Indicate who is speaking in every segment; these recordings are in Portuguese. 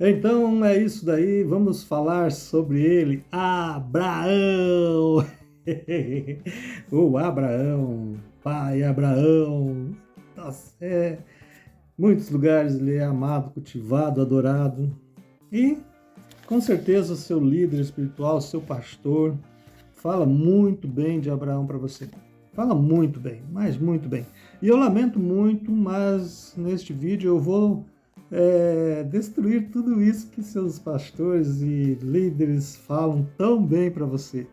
Speaker 1: Então é isso daí, vamos falar sobre ele, Abraão. O Abraão, pai Abraão. Nossa, muitos lugares ele é amado, cultivado, adorado. E com certeza o seu líder espiritual, o seu pastor, fala muito bem de Abraão para você. Fala muito bem, mas muito bem. E eu lamento muito, mas neste vídeo eu vou destruir tudo isso que seus pastores e líderes falam tão bem para você.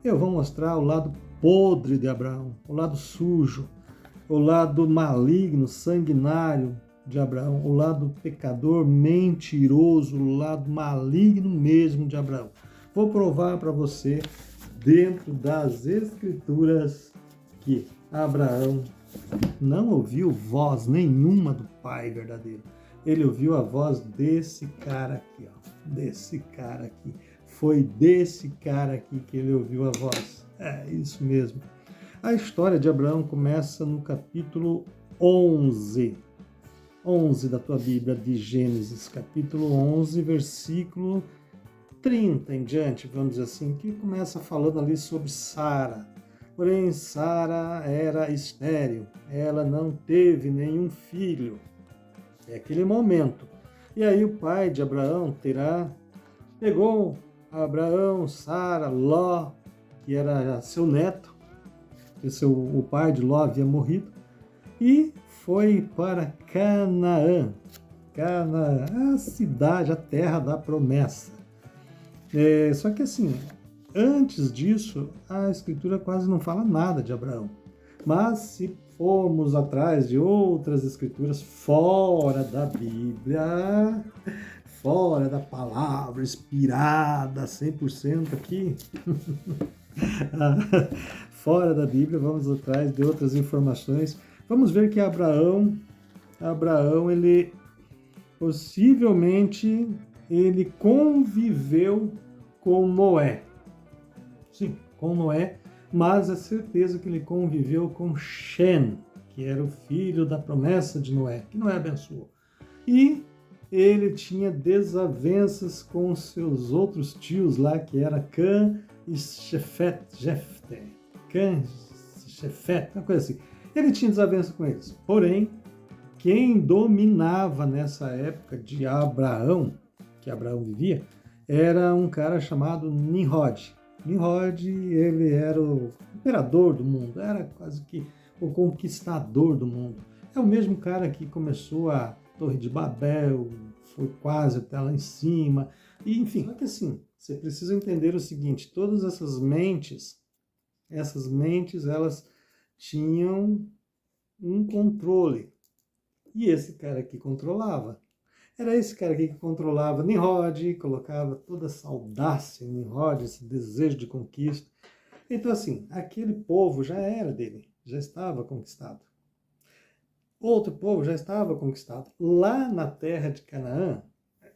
Speaker 1: Eu vou mostrar o lado podre de Abraão, o lado sujo, o lado maligno, sanguinário de Abraão, o lado pecador, mentiroso, o lado maligno mesmo de Abraão. Vou provar para você, dentro das Escrituras, que Abraão não ouviu voz nenhuma do Pai verdadeiro. Ele ouviu a voz desse cara aqui, ó. Desse cara aqui. Foi desse cara aqui que ele ouviu a voz. É isso mesmo. A história de Abraão começa no capítulo 11. 11 da tua Bíblia de Gênesis, capítulo 11, versículo 30 em diante, vamos dizer assim, que começa falando ali sobre Sara. Porém, Sara era estéril, ela não teve nenhum filho. É aquele momento. E aí o pai de Abraão, Terá, pegou Abraão, Sara, Ló, que era seu neto, que o pai de Ló havia morrido, e foi para Canaã. Canaã, a cidade, a terra da promessa. Só que assim, antes disso, a Escritura quase não fala nada de Abraão. Mas se formos atrás de outras Escrituras fora da Bíblia, fora da palavra inspirada 100% aqui, fora da Bíblia, vamos atrás de outras informações. Vamos ver que Abraão, ele possivelmente ele conviveu com Noé. Sim, com Noé, mas é certeza que ele conviveu com Shem, que era o filho da promessa de Noé, que Noé abençoou. E ele tinha desavenças com seus outros tios lá, que era Cã e Jefté. Cã, Jefté, uma coisa assim. Ele tinha desavença com eles. Porém, quem dominava nessa época de Abraão, que Abraão vivia, era um cara chamado Nimrod. Nimrod, ele era o imperador do mundo, era quase que o conquistador do mundo. É o mesmo cara que começou a Torre de Babel, foi quase até lá em cima, e enfim. Só que assim, você precisa entender o seguinte, todas essas mentes, elas tinham um controle. E esse cara aqui controlava. Era esse cara aqui que controlava Nimrod, colocava toda essa audácia em Nimrod, esse desejo de conquista. Então, assim, aquele povo já era dele, já estava conquistado. Outro povo já estava conquistado. Lá na terra de Canaã,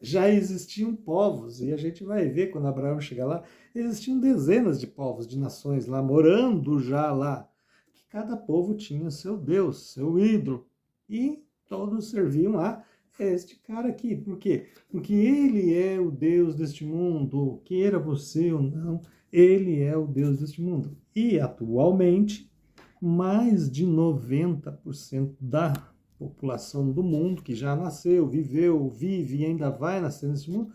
Speaker 1: já existiam povos, e a gente vai ver quando Abraão chegar lá, existiam dezenas de povos, de nações lá, morando já lá. Que cada povo tinha seu Deus, seu ídolo, e todos serviam a este cara aqui. Por quê? Porque ele é o Deus deste mundo, queira você ou não, ele é o Deus deste mundo. E atualmente, mais de 90% da população do mundo que já nasceu, viveu, vive e ainda vai nascer nesse mundo,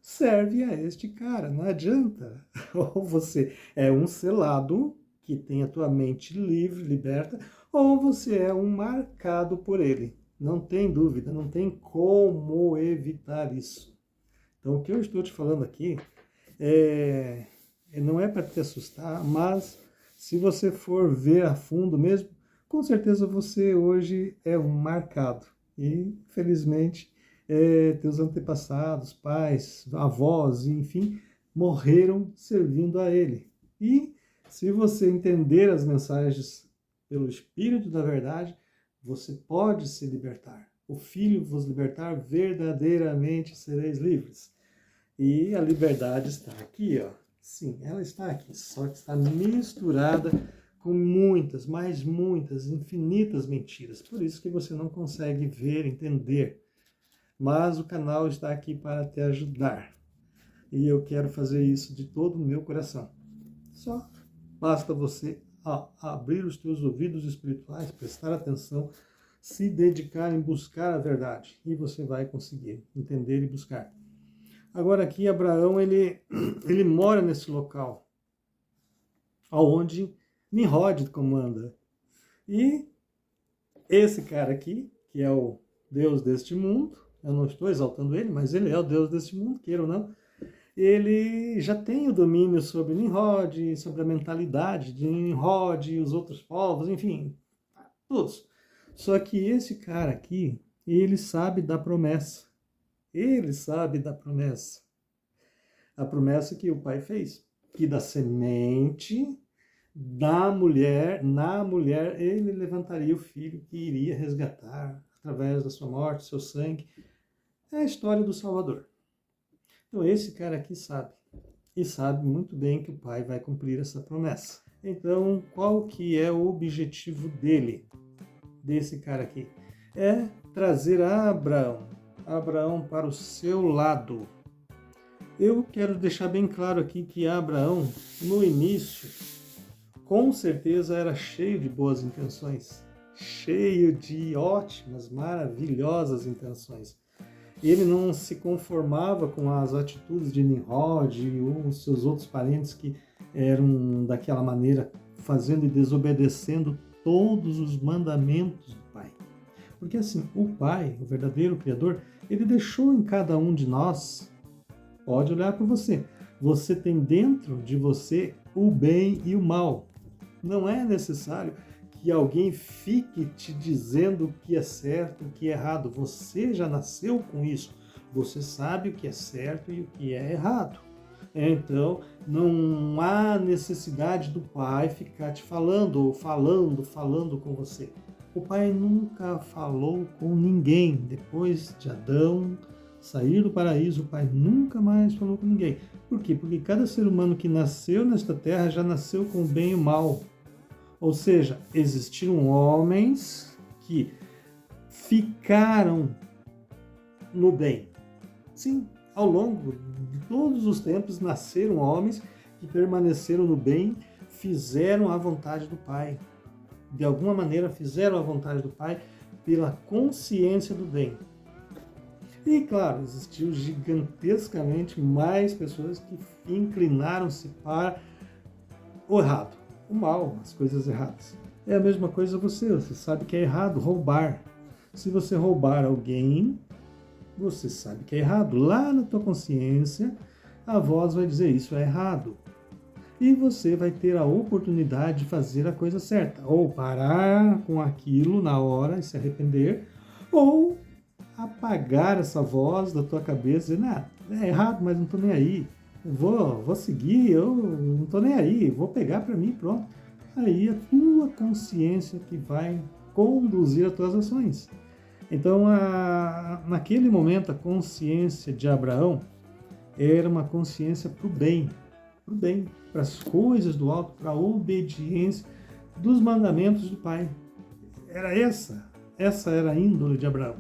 Speaker 1: serve a este cara. Não adianta. Ou você é um selado que tem a tua mente livre, liberta, ou você é um marcado por ele. Não tem dúvida, não tem como evitar isso. Então, o que eu estou te falando aqui não é para te assustar, mas se você for ver a fundo mesmo, com certeza você hoje é um marcado. E, felizmente, teus antepassados, pais, avós, enfim, morreram servindo a ele. E se você entender as mensagens pelo Espírito da verdade, você pode se libertar. O Filho vos libertar, verdadeiramente sereis livres. E a liberdade está aqui, ó. Sim, ela está aqui, só que está misturada com muitas, mais muitas, infinitas mentiras. Por isso que você não consegue ver, entender. mas o canal está aqui para te ajudar. E eu quero fazer isso de todo o meu coração. Só basta você abrir os teus ouvidos espirituais, prestar atenção, se dedicar em buscar a verdade. E você vai conseguir entender e buscar. Agora aqui Abraão, ele mora nesse local, onde Nimrod comanda. E esse cara aqui, que é o Deus deste mundo, eu não estou exaltando ele, mas ele é o Deus deste mundo, queira ou não, ele já tem o domínio sobre Nimrod, sobre a mentalidade de Nimrod e os outros povos, enfim, todos. Só que esse cara aqui, ele sabe da promessa. Ele sabe da promessa. A promessa que o pai fez, que da semente da mulher, na mulher, ele levantaria o filho que iria resgatar através da sua morte, seu sangue. É a história do Salvador. Então esse cara aqui sabe, e sabe muito bem que o pai vai cumprir essa promessa. Então, qual que é o objetivo desse cara aqui? É trazer Abraão para o seu lado. Eu quero deixar bem claro aqui que Abraão, no início, com certeza era cheio de boas intenções, cheio de ótimas, maravilhosas intenções. Ele não se conformava com as atitudes de Nimrod ou seus outros parentes que eram daquela maneira, fazendo e desobedecendo todos os mandamentos do Pai. Porque assim, o Pai, o verdadeiro Criador, ele deixou em cada um de nós, pode olhar para você, você tem dentro de você o bem e o mal. Não é necessário que alguém fique te dizendo o que é certo, o que é errado. Você já nasceu com isso. Você sabe o que é certo e o que é errado. Então, não há necessidade do pai ficar te falando ou falando com você. O pai nunca falou com ninguém. Depois de Adão sair do paraíso, o pai nunca mais falou com ninguém. Por quê? Porque cada ser humano que nasceu nesta terra já nasceu com o bem e o mal. Ou seja, existiram homens que ficaram no bem. Sim, ao longo de todos os tempos nasceram homens que permaneceram no bem, fizeram a vontade do Pai. De alguma maneira fizeram a vontade do Pai pela consciência do bem. E claro, existiu gigantescamente mais pessoas que inclinaram-se para o errado. O mal, as coisas erradas. É a mesma coisa você sabe que é errado roubar. Se você roubar alguém, você sabe que é errado. Lá na tua consciência, a voz vai dizer isso é errado. E você vai ter a oportunidade de fazer a coisa certa. Ou parar com aquilo na hora e se arrepender, ou apagar essa voz da tua cabeça e dizer, não, é errado, mas não estou nem aí. Vou seguir, eu não estou nem aí, vou pegar para mim, pronto. Aí a tua consciência que vai conduzir as tuas ações. Então, naquele momento, a consciência de Abraão era uma consciência para o bem, para as coisas do alto, para a obediência dos mandamentos do Pai. Era essa era a índole de Abraão.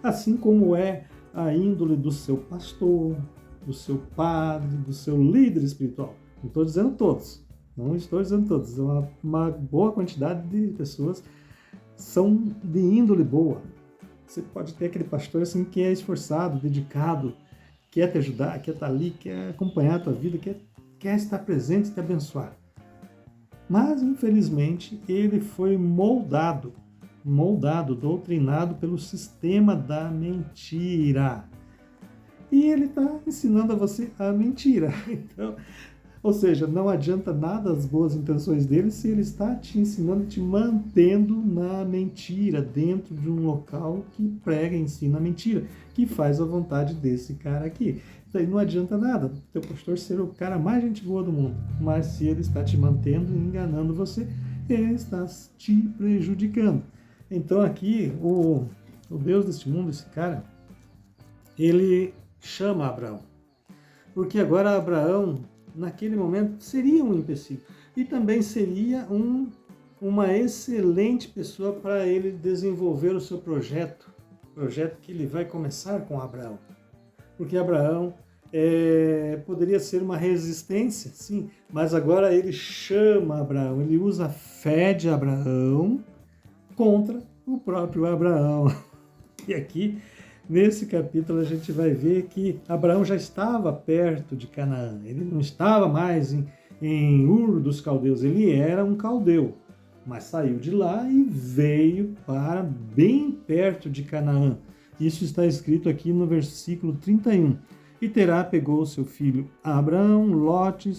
Speaker 1: Assim como é a índole do seu pastor, do seu padre, do seu líder espiritual. Não estou dizendo todos, uma boa quantidade de pessoas são de índole boa. Você pode ter aquele pastor assim que é esforçado, dedicado, quer te ajudar, quer estar ali, quer acompanhar a tua vida, quer estar presente e te abençoar. Mas, infelizmente, ele foi moldado, doutrinado pelo sistema da mentira. E ele está ensinando a você a mentira. Então, ou seja, não adianta nada as boas intenções dele se ele está te ensinando, te mantendo na mentira, dentro de um local que prega e ensina a mentira, que faz a vontade desse cara aqui. Daí não adianta nada o teu pastor ser o cara mais gente boa do mundo, mas se ele está te mantendo e enganando você, ele está te prejudicando. Então aqui, o Deus deste mundo, esse cara, ele chama Abraão. Porque agora Abraão, naquele momento, seria um empecilho. E também seria uma excelente pessoa para ele desenvolver o seu projeto. projeto que ele vai começar com Abraão. Porque Abraão poderia ser uma resistência, sim, mas agora ele chama Abraão, ele usa a fé de Abraão contra o próprio Abraão. E aqui, nesse capítulo, a gente vai ver que Abraão já estava perto de Canaã, ele não estava mais em Ur dos Caldeus, ele era um caldeu, mas saiu de lá e veio para bem perto de Canaã. Isso está escrito aqui no versículo 31. E Terá pegou seu filho Abraão, Lote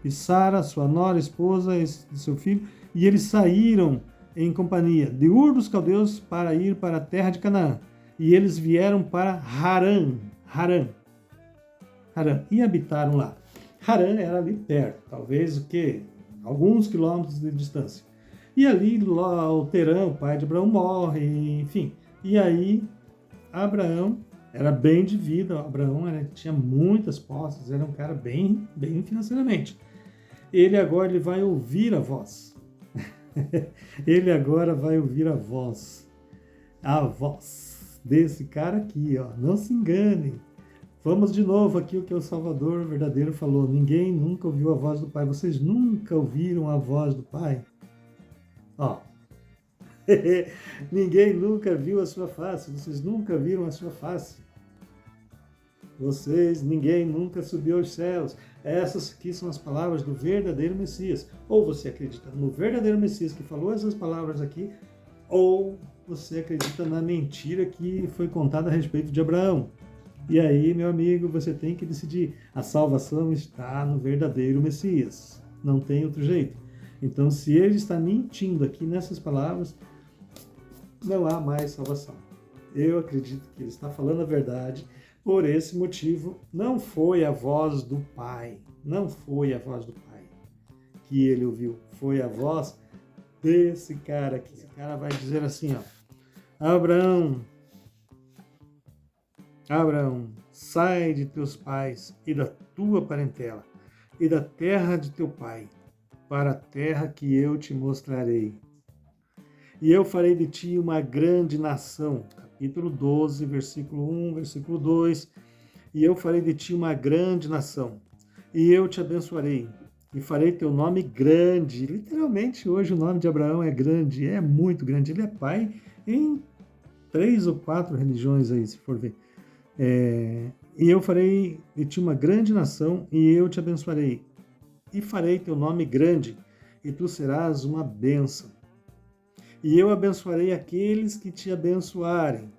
Speaker 1: e Sara, sua nora, esposa e seu filho, e eles saíram em companhia de Ur dos Caldeus para ir para a terra de Canaã. E eles vieram para Harã, e habitaram lá. Harã era ali perto, talvez alguns quilômetros de distância. E ali o Terã, o pai de Abraão, morre, enfim. E aí Abraão era bem de vida, Abraão tinha muitas posses, era um cara bem financeiramente. Ele agora vai ouvir a voz. Ele agora vai ouvir a voz desse cara aqui, ó. Não se engane. Vamos de novo aqui o que o Salvador verdadeiro falou. Ninguém nunca ouviu a voz do Pai. Vocês nunca ouviram a voz do Pai? Ó. Ninguém nunca viu a sua face. Vocês nunca viram a sua face. Ninguém nunca subiu aos céus. Essas aqui são as palavras do verdadeiro Messias. Ou você acredita no verdadeiro Messias que falou essas palavras aqui, ou você acredita na mentira que foi contada a respeito de Abraão. E aí, meu amigo, você tem que decidir. A salvação está no verdadeiro Messias. Não tem outro jeito. Então, se ele está mentindo aqui nessas palavras, não há mais salvação. Eu acredito que ele está falando a verdade. Por esse motivo, não foi a voz do Pai. Não foi a voz do Pai que ele ouviu. Foi a voz desse cara aqui. Esse cara vai dizer assim, ó. Abraão, sai de teus pais e da tua parentela e da terra de teu pai, para a terra que eu te mostrarei. E eu farei de ti uma grande nação. Capítulo 12, versículo 1, versículo 2. E eu farei de ti uma grande nação, e eu te abençoarei, e farei teu nome grande. Literalmente, hoje o nome de Abraão é grande, é muito grande. Ele é pai em 3 ou 4 religiões aí, se for ver. E eu farei de ti uma grande nação, e eu te abençoarei, e farei teu nome grande, e tu serás uma bênção. E eu abençoarei aqueles que te abençoarem,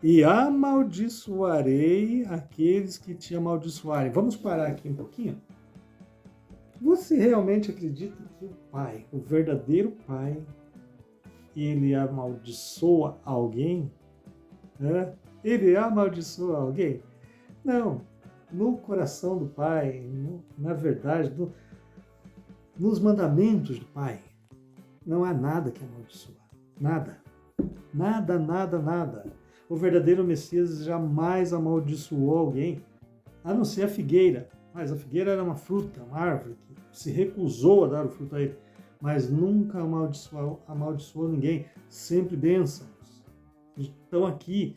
Speaker 1: e amaldiçoarei aqueles que te amaldiçoarem. Vamos parar aqui um pouquinho? Você realmente acredita que o Pai, o verdadeiro Pai, ele amaldiçoa alguém? Ele amaldiçoa alguém? Não. No coração do Pai, na verdade, nos mandamentos do Pai, não há nada que amaldiçoa. Nada. Nada, nada, nada. O verdadeiro Messias jamais amaldiçoou alguém, a não ser a figueira. Mas a figueira era uma fruta, uma árvore, que se recusou a dar o fruto a ele. Mas nunca amaldiçoou ninguém. Sempre bênçãos. Então aqui,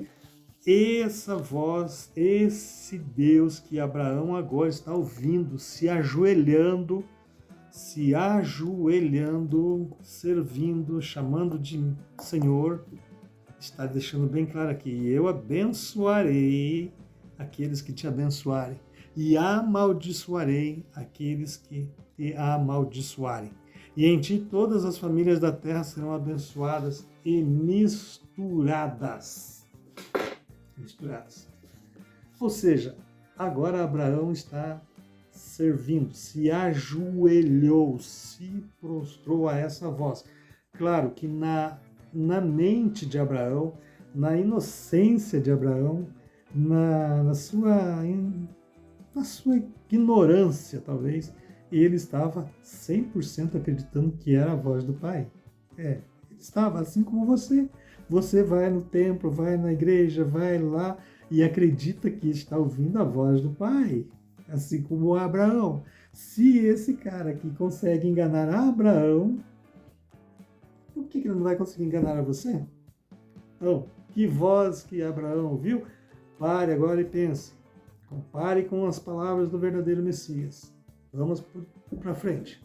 Speaker 1: essa voz, esse Deus que Abraão agora está ouvindo, se ajoelhando, servindo, chamando de Senhor, está deixando bem claro aqui: eu abençoarei aqueles que te abençoarem e amaldiçoarei aqueles que te amaldiçoarem. E em ti todas as famílias da terra serão abençoadas e misturadas. Ou seja, agora Abraão está servindo, se ajoelhou, se prostrou a essa voz. Claro que na mente de Abraão, na inocência de Abraão, na sua ignorância, talvez, ele estava 100% acreditando que era a voz do Pai. Ele estava assim como você. Você vai no templo, vai na igreja, vai lá e acredita que está ouvindo a voz do Pai. Assim como Abraão. Se esse cara aqui consegue enganar Abraão, por que ele não vai conseguir enganar a você? Não. Que voz que Abraão ouviu. Pare agora e pense. Compare com as palavras do verdadeiro Messias. Vamos para frente.